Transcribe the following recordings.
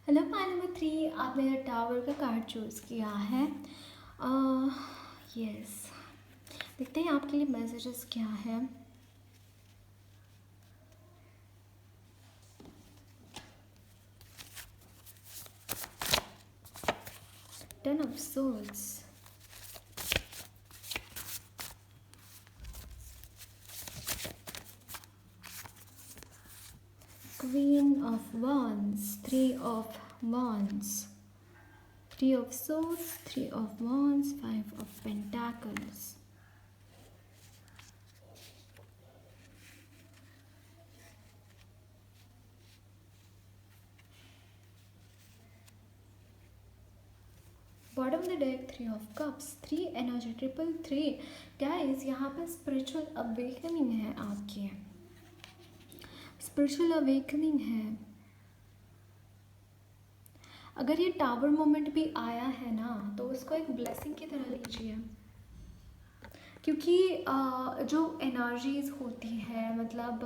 Hello पाल number 3, आपने tower का card choose किया है। यस, देखते हैं आपके लिए मैसेजेस क्या है। Ten of swords, queen of wands, three of wands, three of swords, three of wands, five of pentacles. Bottom of the deck three of cups, three energy, triple three. Guys, यहाँ पे spiritual awakening है आपकी, spiritual awakening है। अगर ये tower moment भी आया है ना, तो उसको एक ब्लेसिंग की तरह लीजिए, क्योंकि जो एनर्जीज होती है, मतलब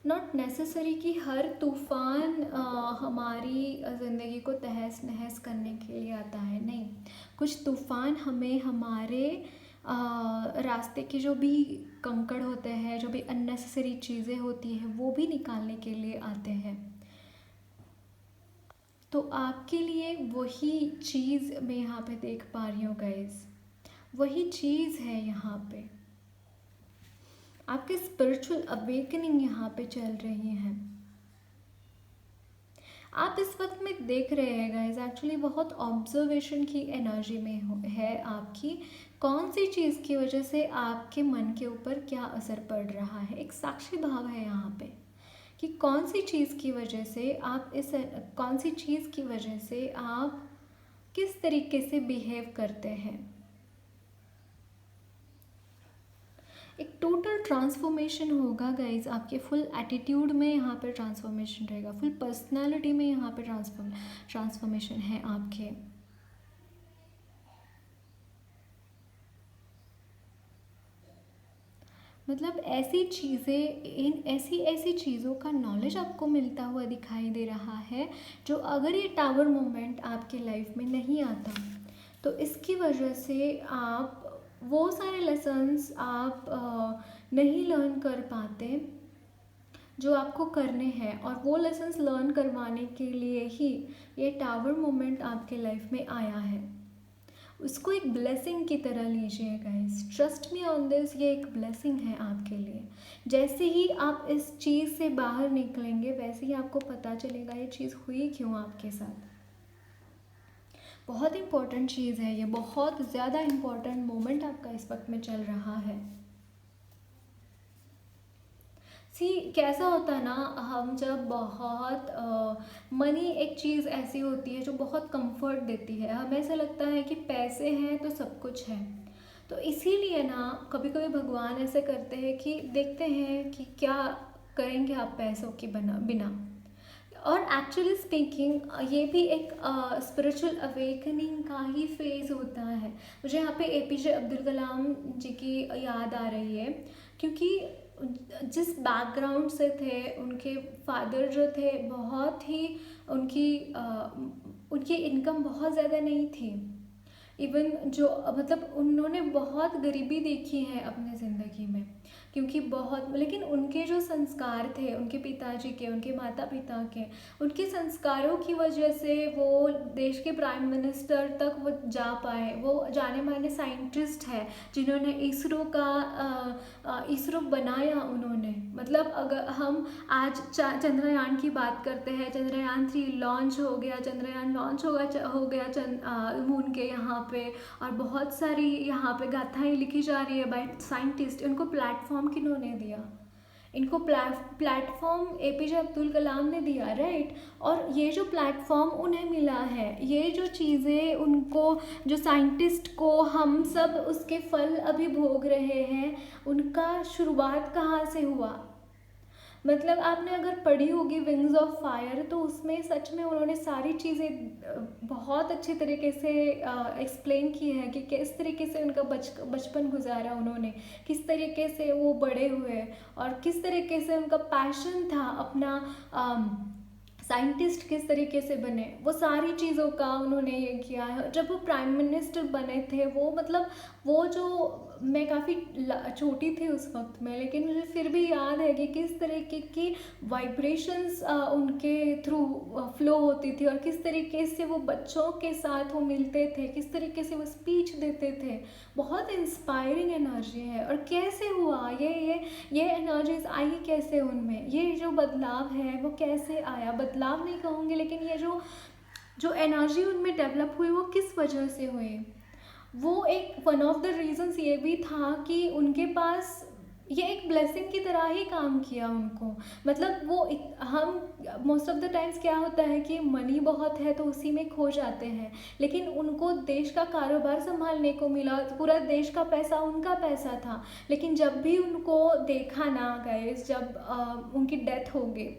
नॉट नेसेसरी कि हर तूफ़ान हमारी ज़िंदगी को तहस नहस करने के लिए आता है। नहीं, कुछ तूफ़ान हमें हमारे रास्ते के जो भी कंकड़ होते हैं, जो भी अननेसेसरी चीज़ें होती हैं, वो भी निकालने के लिए आते हैं। तो आपके लिए वही चीज़ मैं यहाँ पे देख पा रही हूँ गाइस, वही चीज़ है यहाँ पे। आपके स्पिरिचुअल अवेकनिंग यहाँ पे चल रही हैं। आप इस वक्त में देख रहे हैं गाइस, एक्चुअली बहुत ऑब्जर्वेशन की एनर्जी में है आपकी। कौन सी चीज़ की वजह से आपके मन के ऊपर क्या असर पड़ रहा है, एक साक्षी भाव है यहाँ पे कि कौन सी चीज़ की वजह से आप कौन सी चीज़ की वजह से आप किस तरीके से बिहेव करते हैं। एक टोटल ट्रांसफॉर्मेशन होगा गाइज, आपके फुल एटीट्यूड में यहाँ पे ट्रांसफॉर्मेशन रहेगा, फुल पर्सनालिटी में यहाँ पे ट्रांसफॉर्मेशन है आपके। मतलब ऐसी चीज़ें, इन ऐसी ऐसी चीज़ों का नॉलेज आपको मिलता हुआ दिखाई दे रहा है, जो अगर ये टावर मोमेंट आपके लाइफ में नहीं आता, तो इसकी वजह से आप वो सारे लेसन्स आप नहीं लर्न कर पाते जो आपको करने हैं, और वो लेसन्स लर्न करवाने के लिए ही ये टावर मोमेंट आपके लाइफ में आया है। उसको एक ब्लेसिंग की तरह लीजिए guys, trust me on this, ये एक ब्लेसिंग है आपके लिए। जैसे ही आप इस चीज़ से बाहर निकलेंगे, वैसे ही आपको पता चलेगा ये चीज़ हुई क्यों आपके साथ। बहुत इम्पॉर्टेंट चीज़ है ये, बहुत ज़्यादा इम्पॉर्टेंट मोमेंट आपका इस वक्त में चल रहा है। सी कैसा होता है ना, हम जब बहुत मनी एक चीज़ ऐसी होती है जो बहुत कंफर्ट देती है, हमें ऐसा लगता है कि पैसे हैं तो सब कुछ है। तो इसीलिए ना कभी कभी भगवान ऐसे करते हैं कि देखते हैं कि क्या करेंगे आप पैसों की बिना। और एक्चुअली स्पीकिंग ये भी एक स्पिरिचुअल अवेकनिंग का ही फेज़ होता है। मुझे यहाँ पे एपीजे अब्दुल कलाम जी की याद आ रही है, क्योंकि जिस बैकग्राउंड से थे, उनके फादर जो थे बहुत ही उनकी उनकी इनकम बहुत ज़्यादा नहीं थी। इवन जो मतलब उन्होंने बहुत गरीबी देखी है अपने ज़िंदगी में, क्योंकि बहुत, लेकिन उनके जो संस्कार थे, उनके पिताजी के, उनके माता पिता के, उनके संस्कारों की वजह से वो देश के प्राइम मिनिस्टर तक वो जा पाए। वो जाने माने साइंटिस्ट है जिन्होंने इसरो का इसरो बनाया उन्होंने। मतलब अगर हम आज चंद्रयान की बात करते हैं, चंद्रयान 3 लॉन्च हो गया, चंद्रयान लॉन्च हो गया मून के यहाँ पे, और बहुत सारी यहाँ पे गाथाएं लिखी जा रही है बाय साइंटिस्ट। इनको प्लेटफॉर्म किन्होंने दिया? इनको प्लेटफॉर्म एपीजे अब्दुल कलाम ने दिया, राइट। और ये जो प्लेटफॉर्म उन्हें मिला है, ये जो चीज़ें उनको, जो साइंटिस्ट को हम सब उसके फल अभी भोग रहे हैं, उनका शुरुआत कहाँ से हुआ? मतलब आपने अगर पढ़ी होगी विंग्स ऑफ फायर, तो उसमें सच में उन्होंने सारी चीज़ें बहुत अच्छे तरीके से एक्सप्लेन की है कि किस तरीके से उनका बचपन गुजारा उन्होंने, किस तरीके से वो बड़े हुए, और किस तरीके से उनका पैशन था अपना साइंटिस्ट किस तरीके से बने, वो सारी चीज़ों का उन्होंने ये किया है। जब वो प्राइम मिनिस्टर बने थे, वो मतलब वो जो, मैं काफ़ी छोटी थी उस वक्त में, लेकिन मुझे फिर भी याद है कि किस तरीके की वाइब्रेशंस उनके थ्रू फ्लो होती थी, और किस तरीके से वो बच्चों के साथ वो मिलते थे, किस तरीके से वो स्पीच देते थे। बहुत इंस्पायरिंग एनर्जी है। और कैसे हुआ ये एनर्जीज आई कैसे उनमें, ये जो बदलाव है वो कैसे आया, बदलाव नहीं कहूँगी, लेकिन ये जो जो एनर्जी उनमें डेवलप हुई वो किस वजह से हुई। वो एक वन ऑफ द रीजंस ये भी था कि उनके पास ये एक ब्लेसिंग की तरह ही काम किया उनको। मतलब हम मोस्ट ऑफ द टाइम्स क्या होता है कि मनी बहुत है तो उसी में खो जाते हैं, लेकिन उनको देश का कारोबार संभालने को मिला, पूरा देश का पैसा उनका पैसा था। लेकिन जब भी उनको देखा ना गाइस, जब उनकी डेथ हो गई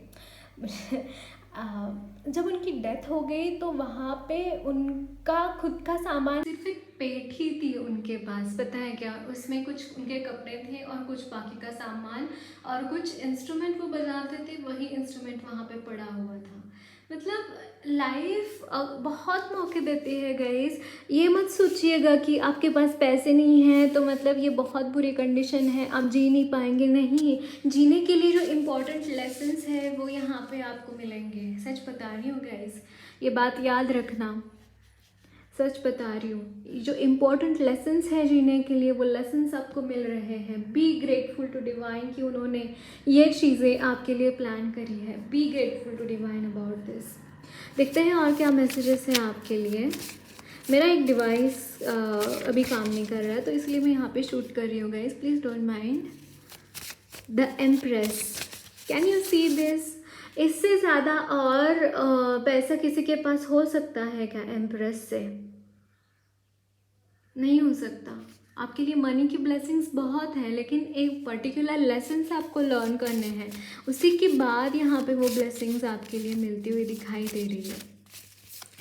जब उनकी डेथ हो गई तो वहाँ पे उनका खुद का सामान, सिर्फ एक पेट ही थी उनके पास, पता है क्या, उसमें कुछ उनके कपड़े थे और कुछ बाकी का सामान, और कुछ इंस्ट्रूमेंट वो बजाते थे, वही इंस्ट्रूमेंट वहाँ पे पड़ा हुआ था। मतलब लाइफ बहुत मौके देती है गाइस। ये मत सोचिएगा कि आपके पास पैसे नहीं हैं तो मतलब ये बहुत बुरी कंडीशन है, आप जी नहीं पाएंगे। नहीं, जीने के लिए जो इम्पोर्टेंट लेसन्स है वो यहाँ पे आपको मिलेंगे। सच बता रही हूँ गाइस, ये बात याद रखना, सच बता रही हूँ। जो इम्पोर्टेंट लेसन्स हैं जीने के लिए, वो लेसन्स आपको मिल रहे हैं। बी ग्रेटफुल टू डिवाइन कि उन्होंने ये चीज़ें आपके लिए प्लान करी है। Be grateful to divine about this. देखते हैं और क्या मैसेजेस हैं आपके लिए। मेरा एक डिवाइस अभी काम नहीं कर रहा है तो इसलिए मैं यहाँ पे शूट कर रही हूँ guys, please don't mind. The empress, can you see this? इससे ज़्यादा और पैसा किसी के पास हो सकता है क्या एम्प्रेस से? नहीं हो सकता। आपके लिए मनी की ब्लेसिंग्स बहुत हैं, लेकिन एक पर्टिकुलर लेसन्स आपको लर्न करने हैं, उसी के बाद यहाँ पे वो ब्लेसिंग्स आपके लिए मिलती हुई दिखाई दे रही है।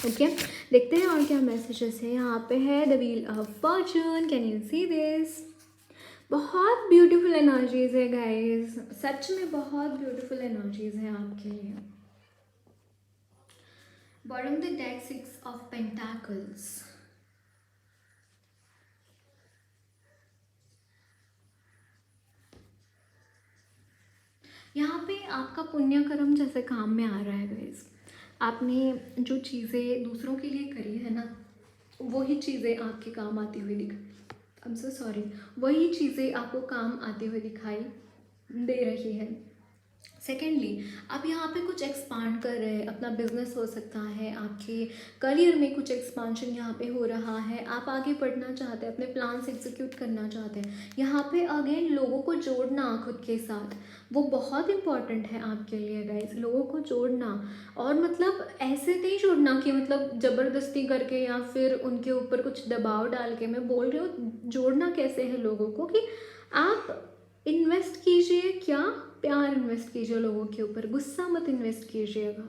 ओके, देखते हैं और क्या मैसेजेस हैं। यहाँ पे है the wheel of Fortune, can you see this? बहुत ब्यूटीफुल एनर्जीज है गाइस, सच में बहुत ब्यूटीफुल एनर्जीज हैं आपके लिए। Bottom the deck, 6 of pentacles. यहाँ पे आपका पुण्य कर्म जैसे काम में आ रहा है गाइस। आपने जो चीज़ें दूसरों के लिए करी है ना, वही चीज़ें आपके काम आती हुई आई एम सो सॉरी, वही चीज़ें आपको काम आते हुए दिखाई दे रही है। सेकेंडली, आप यहाँ पे कुछ एक्सपांड कर रहे हैं, अपना बिजनेस हो सकता है, आपके करियर में कुछ एक्सपांशन यहाँ पे हो रहा है, आप आगे बढ़ना चाहते हैं, अपने प्लान्स एग्जीक्यूट करना चाहते हैं। यहाँ पे अगेन लोगों को जोड़ना खुद के साथ, वो बहुत इंपॉर्टेंट है आपके लिए गाइस। लोगों को जोड़ना, और मतलब ऐसे नहीं जोड़ना कि मतलब ज़बरदस्ती करके या फिर उनके ऊपर कुछ दबाव डाल के। मैं बोल रही हूँ जोड़ना कैसे है लोगों को, कि आप इन्वेस्ट कीजिए, क्या प्यार इन्वेस्ट कीजिए लोगों के ऊपर, गुस्सा मत इन्वेस्ट कीजिएगा,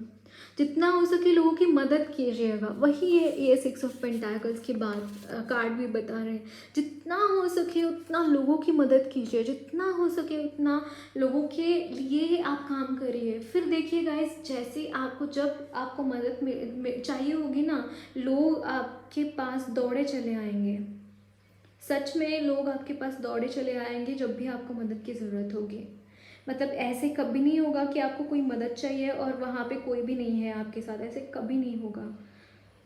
जितना हो सके लोगों की मदद कीजिएगा। वही ये 6 ऑफ पेंटाकल्स के बाद कार्ड भी बता रहे हैं, जितना हो सके उतना लोगों की मदद कीजिए, जितना हो सके उतना लोगों के लिए आप काम करिए। फिर देखिए गाइस, जैसे आपको जब आपको मदद चाहिए होगी ना, लोग आपके पास दौड़े चले आएंगे। सच में लोग आपके पास दौड़े चले आएंगे जब भी आपको मदद की ज़रूरत होगी। मतलब ऐसे कभी नहीं होगा कि आपको कोई मदद चाहिए और वहाँ पे कोई भी नहीं है आपके साथ, ऐसे कभी नहीं होगा।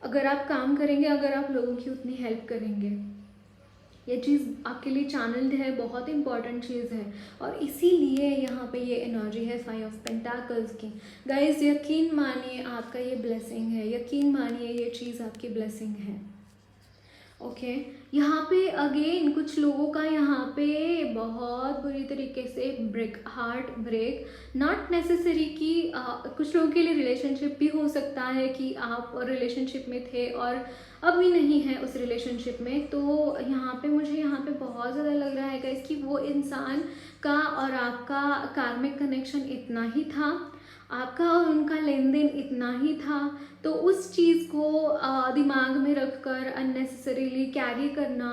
अगर आप काम करेंगे, अगर आप लोगों की उतनी हेल्प करेंगे, ये चीज़ आपके लिए चैनल्ड है, बहुत इंपॉर्टेंट चीज़ है। और इसीलिए यहाँ पे ये एनर्जी है 5 ऑफ पेंटाकल्स की। गाइस यकीन मानिए आपका ये ब्लेसिंग है, यकीन मानिए ये चीज़ आपकी ब्लेसिंग है। ओके, यहाँ पे अगेन कुछ लोगों का यहाँ पे बहुत बुरी तरीके से हार्ट ब्रेक, नॉट नेसेसरी कि कुछ लोगों के लिए रिलेशनशिप भी हो सकता है कि आप रिलेशनशिप में थे और अभी नहीं है उस रिलेशनशिप में। तो यहाँ पे मुझे यहाँ पे बहुत ज़्यादा लग रहा है कि वो इंसान का और आपका कार्मिक कनेक्शन इतना ही था, आपका और उनका लेन देन इतना ही था। तो उस चीज़ को दिमाग में रखकर अननेसेसरीली कैरी करना,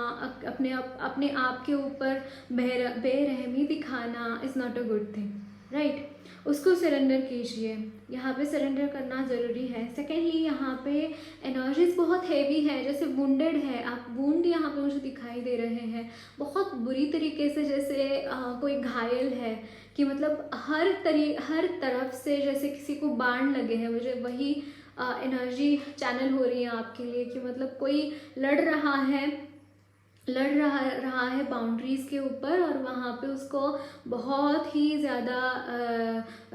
अपने आप के ऊपर बेरहमी दिखाना is not a good thing, right? उसको सरेंडर कीजिए। यहाँ पे सरेंडर करना ज़रूरी है। सेकेंडली यहाँ पे एनर्जीज बहुत हैवी है, जैसे वुंडेड है आप, वुंड यहाँ पे मुझे दिखाई दे रहे हैं बहुत बुरी तरीके से, जैसे कोई घायल है कि मतलब हर तरफ से जैसे किसी को बाण लगे हैं, मुझे वही एनर्जी चैनल हो रही है आपके लिए कि मतलब कोई लड़ रहा है बाउंड्रीज़ के ऊपर, और वहाँ पे उसको बहुत ही ज़्यादा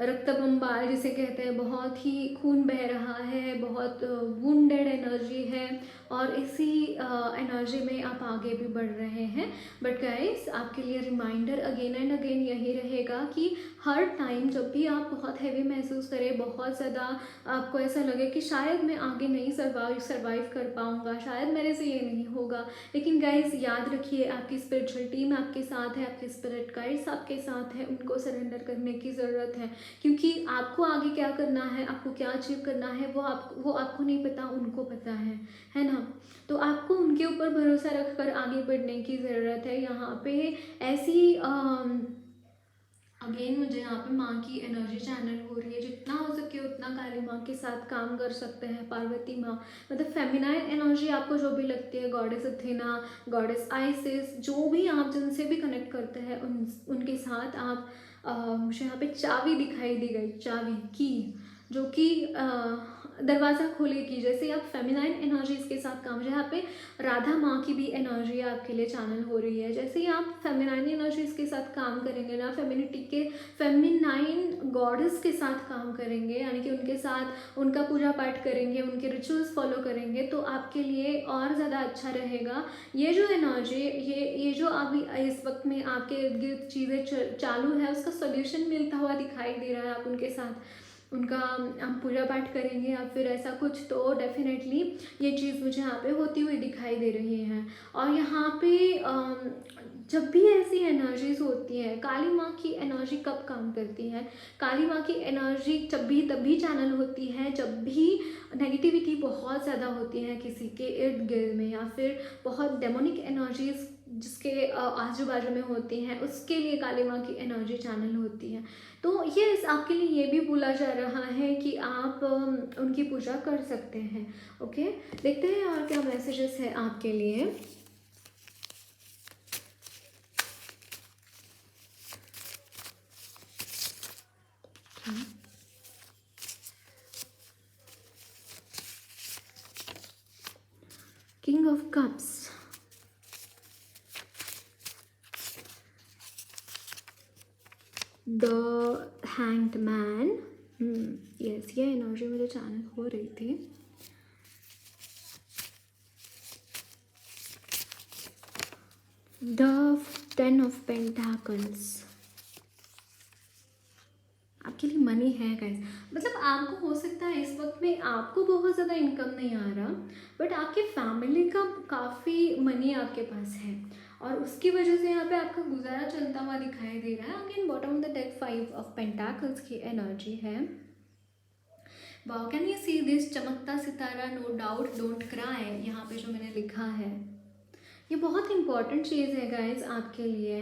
रक्त बम्बार जिसे कहते हैं, बहुत ही खून बह रहा है, बहुत वुंडेड एनर्जी है, और इसी एनर्जी में आप आगे भी बढ़ रहे हैं। बट गाइस आपके लिए रिमाइंडर अगेन एंड अगेन यही रहेगा कि हर टाइम जब भी आप बहुत हैवी महसूस करें, बहुत ज़्यादा आपको ऐसा लगे कि शायद मैं आगे नहीं सर्वाइव कर पाऊँगा, शायद मेरे से ये नहीं होगा, लेकिन गाइस याद रखिए आपकी स्पिरिचुअल टीम आपके साथ है, आपके स्पिरिट गाइड्स आपके साथ है, उनको सरेंडर करने की ज़रूरत है, क्योंकि आपको आगे क्या करना है, आपको क्या अचीव करना है वो आपको नहीं पता, उनको पता है ना। तो आपको उनके ऊपर भरोसा रखकर आगे बढ़ने की ज़रूरत है। यहाँ पे ऐसी अगेन मुझे यहाँ पे माँ की एनर्जी चैनल हो रही है, जितना हो सके उतना काली माँ के साथ काम कर सकते हैं, पार्वती माँ, मतलब फेमिनाइन एनर्जी आपको जो भी लगती है, गॉडेस अथेना, गॉडेस आइसिस, जो भी आप जिनसे भी कनेक्ट करते हैं उनके साथ आप मुझे यहाँ पे चाबी दिखाई दी गई, चाबी की, जो कि दरवाज़ा खोलेगी। जैसे आप फेमिनाइन एनर्जीज के साथ काम, यहाँ पे राधा माँ की भी एनर्जी आपके लिए चैनल हो रही है। जैसे ही आप फेमिनाइन एनर्जीज के साथ काम करेंगे ना, फेमिनिटी के फेमिनाइन गॉडेस के साथ काम करेंगे, यानी कि उनके साथ उनका पूजा पाठ करेंगे, उनके रिचुअल्स फॉलो करेंगे, तो आपके लिए और ज़्यादा अच्छा रहेगा। ये जो एनर्जी, ये जो अभी इस वक्त में आपके इर्द गिर्द चीज़ें चालू है, उसका सोल्यूशन मिलता हुआ दिखाई दे रहा है। आप उनके साथ उनका हम पूजा पाठ करेंगे या फिर ऐसा कुछ, तो डेफिनेटली ये चीज़ मुझे यहाँ पे होती हुई दिखाई दे रही है। और यहाँ पे जब भी ऐसी एनर्जीज होती हैं, काली माँ की एनर्जी कब काम करती है, काली माँ की एनर्जी तभी चैनल होती है जब भी नेगेटिविटी बहुत ज़्यादा होती है किसी के इर्द गिर्द में, या फिर बहुत डेमोनिक एनर्जीज जिसके आजू बाजू में होती हैं, उसके लिए काली माँ की एनर्जी चैनल होती है। तो ये आपके लिए ये भी बोला जा रहा है कि आप उनकी पूजा कर सकते हैं। ओके, देखते हैं और क्या मैसेजेस है आपके लिए। King of cups, the hanged man, yes, ये एनर्जी मुझे चैनल हो रही थी। द 10 ऑफ पेंटाकल्स, आपके लिए मनी है गाइस, मतलब आपको हो सकता है इस वक्त में आपको बहुत ज़्यादा इनकम नहीं आ रहा, बट आपके फैमिली का काफ़ी मनी आपके पास है, और उसकी वजह से यहाँ पे आपका गुजारा चलता हुआ दिखाई दे रहा है। Again bottom of the deck 5 of pentacles की एनर्जी है। Wow, can you see this, चमकता सितारा, नो डाउट, डोंट क्राई, यहाँ पे जो मैंने लिखा है, ये बहुत इंपॉर्टेंट चीज़ है गाइज आपके लिए,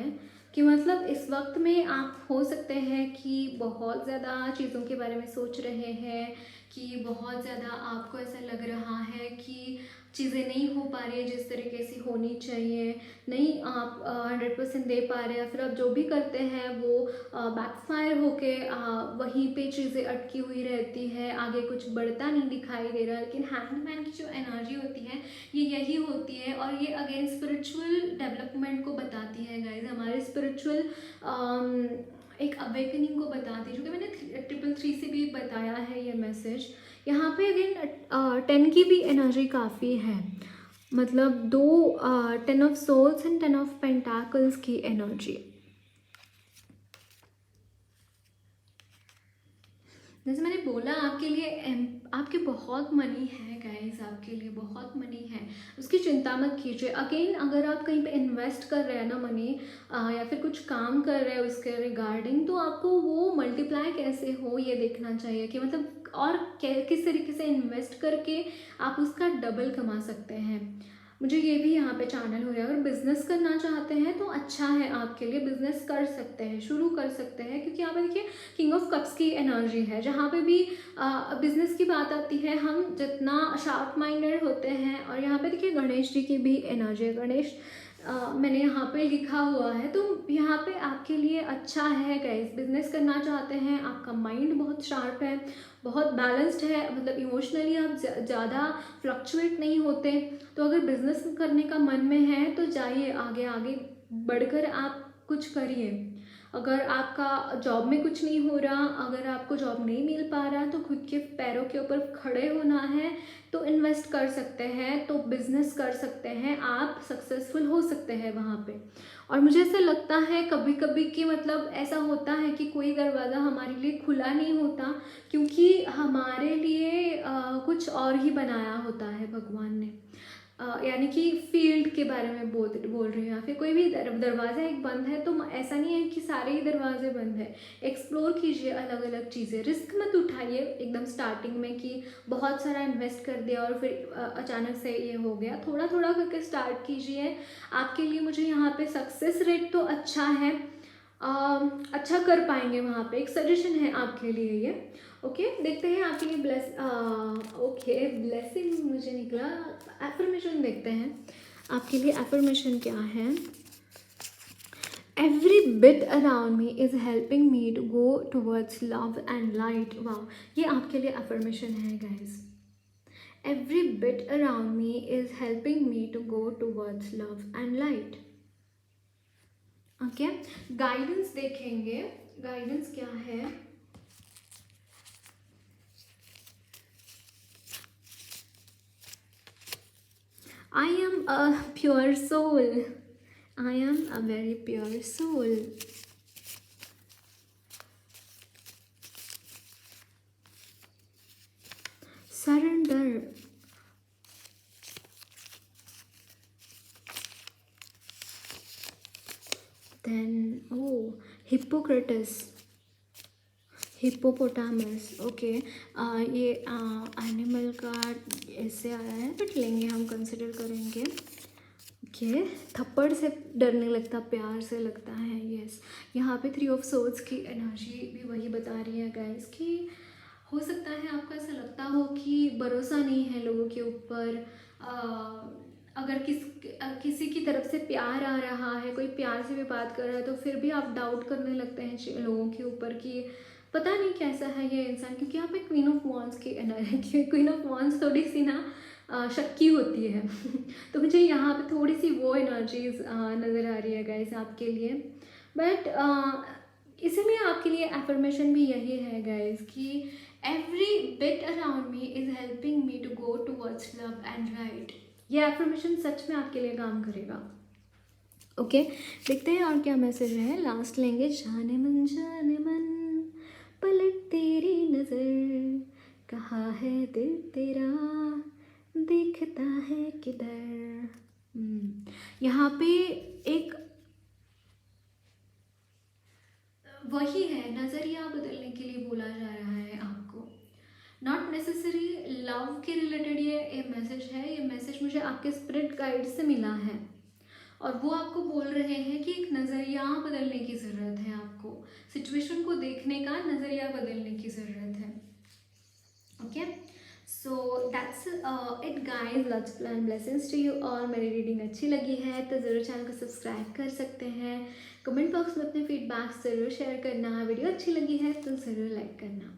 कि मतलब इस वक्त में आप हो सकते हैं कि बहुत ज़्यादा चीज़ों के बारे में सोच रहे हैं, कि बहुत ज़्यादा आपको ऐसा लग रहा है कि चीज़ें नहीं हो पा रही है जिस तरीके से होनी चाहिए, नहीं आप 100% दे पा रहे हैं, फिर आप जो भी करते हैं वो बैकफायर होके वहीं पे चीज़ें अटकी हुई रहती है, आगे कुछ बढ़ता नहीं दिखाई दे रहा। लेकिन हैंगमैन की जो एनर्जी होती है ये यही होती है, और ये अगेन स्पिरिचुअल डेवलपमेंट को बताती है गाइज, हमारे स्पिरिचुअल एक अवेकनिंग को बताती है, जो कि मैंने 333 से भी बताया है ये मैसेज। यहाँ पे अगेन 10 की भी एनर्जी काफ़ी है, मतलब 10 of swords and 10 of pentacles की एनर्जी। जैसे मैंने बोला आपके लिए आपके बहुत मनी है गाइस, आपके लिए बहुत मनी है, उसकी चिंता मत कीजिए। अगेन अगर आप कहीं पे इन्वेस्ट कर रहे हैं ना मनी, या फिर कुछ काम कर रहे हैं उसके रिगार्डिंग, तो आपको वो मल्टीप्लाई कैसे हो ये देखना चाहिए, कि मतलब और किस तरीके से इन्वेस्ट करके आप उसका डबल कमा सकते हैं। मुझे ये भी यहाँ पे चैनल हो रहा है। अगर बिज़नेस करना चाहते हैं तो अच्छा है आपके लिए, बिज़नेस कर सकते हैं, शुरू कर सकते हैं, क्योंकि यहाँ पे देखिए किंग ऑफ कप्स की एनर्जी है। जहाँ पे भी बिज़नेस की बात आती है, हम जितना शार्प माइंडेड होते हैं, और यहाँ पे देखिए गणेश जी की भी एनर्जी है। गणेश मैंने यहाँ पे लिखा हुआ है, तो यहाँ पे आपके लिए अच्छा है गाइस। बिजनेस करना चाहते हैं, आपका माइंड बहुत शार्प है, बहुत बैलेंस्ड है, मतलब इमोशनली आप ज़्यादा फ्लक्चुएट नहीं होते। तो अगर बिजनेस करने का मन में है तो जाइए, आगे आगे बढ़कर आप कुछ करिए। अगर आपका जॉब में कुछ नहीं हो रहा, अगर आपको जॉब नहीं मिल पा रहा, तो खुद के पैरों के ऊपर खड़े होना है तो इन्वेस्ट कर सकते हैं, तो बिजनेस कर सकते हैं, आप सक्सेसफुल हो सकते हैं वहाँ पे। और मुझे ऐसा लगता है कभी कभी कि मतलब ऐसा होता है कि कोई दरवाज़ा हमारे लिए खुला नहीं होता, क्योंकि हमारे लिए कुछ और ही बनाया होता है भगवान ने। यानी कि फील्ड के बारे में बोल रही हूँ, या फिर कोई भी दरवाज़ा एक बंद है तो ऐसा नहीं है कि सारे ही दरवाजे बंद है। एक्सप्लोर कीजिए अलग अलग चीज़ें, रिस्क मत उठाइए एकदम स्टार्टिंग में कि बहुत सारा इन्वेस्ट कर दिया और फिर अचानक से ये हो गया। थोड़ा थोड़ा करके स्टार्ट कीजिए, आपके लिए मुझे यहाँ पे सक्सेस रेट तो अच्छा है, अच्छा कर पाएंगे वहाँ पे, एक सजेशन है आपके लिए ये। ओके, देखते हैं आपके लिए ओके ब्लेसिंग मुझे निकला। एफर्मेशन देखते हैं आपके लिए, एफर्मेशन क्या है। Every bit around me is helping me to go towards love and light. वाह, ये आपके लिए एफर्मेशन है guys. Every bit around me is helping me to go towards love and light. Okay, guidance देखेंगे, guidance क्या है। I am a pure soul. I am a very pure soul. Surrender. Then, oh, Hippocrates. Hippopotamus. Okay, ये animal का ऐसे आया है, but लेंगे हम, कंसिडर करेंगे। ओके, थप्पड़ से डरने लगता, प्यार से लगता है। यस, यहाँ पे 3 ऑफ सोर्ड्स की एनर्जी भी वही बता रही है गाइस कि हो सकता है आपको ऐसा लगता हो कि भरोसा नहीं है लोगों के ऊपर। अगर किसी की तरफ से प्यार आ रहा है, कोई प्यार से भी बात कर रहा है, तो फिर भी आप डाउट करने लगते हैं लोगों के ऊपर कि पता नहीं कैसा है ये इंसान, क्योंकि यहाँ पे क्वीन ऑफ वॉन्स की एनर्जी, क्वीन ऑफ वॉन्स थोड़ी सी ना शक्की होती है तो मुझे यहाँ पे थोड़ी सी वो एनर्जीज नज़र आ रही है गाइस आपके लिए। बट इसीलिए आपके लिए एफर्मेशन भी यही है गाइस कि every bit around me is helping me to go towards love and right. ये एफर्मेशन सच में आपके लिए काम करेगा। ओके, देखते हैं और क्या मैसेज है। लास्ट लेंगे, जाने मन पलट तेरी नज़र, कहाँ है दिल तेरा, देखता है किधर। यहाँ पे एक वही है, नज़रिया बदलने के लिए बोला जा रहा है आपको। नॉट नेसेसरी लव के रिलेटेड ये मैसेज है। ये मैसेज मुझे आपके स्पिरिट गाइड से मिला है, और वो आपको बोल रहे हैं कि एक नज़रिया बदलने की ज़रूरत है, आपको सिचुएशन को देखने का नज़रिया बदलने की ज़रूरत है। Okay, so that's it guys, loves plan blessings to you all. मेरी रीडिंग अच्छी लगी है तो ज़रूर चैनल को सब्सक्राइब कर सकते हैं। कमेंट बॉक्स में अपने फीडबैक ज़रूर शेयर करना। वीडियो अच्छी लगी है तो ज़रूर लाइक करना।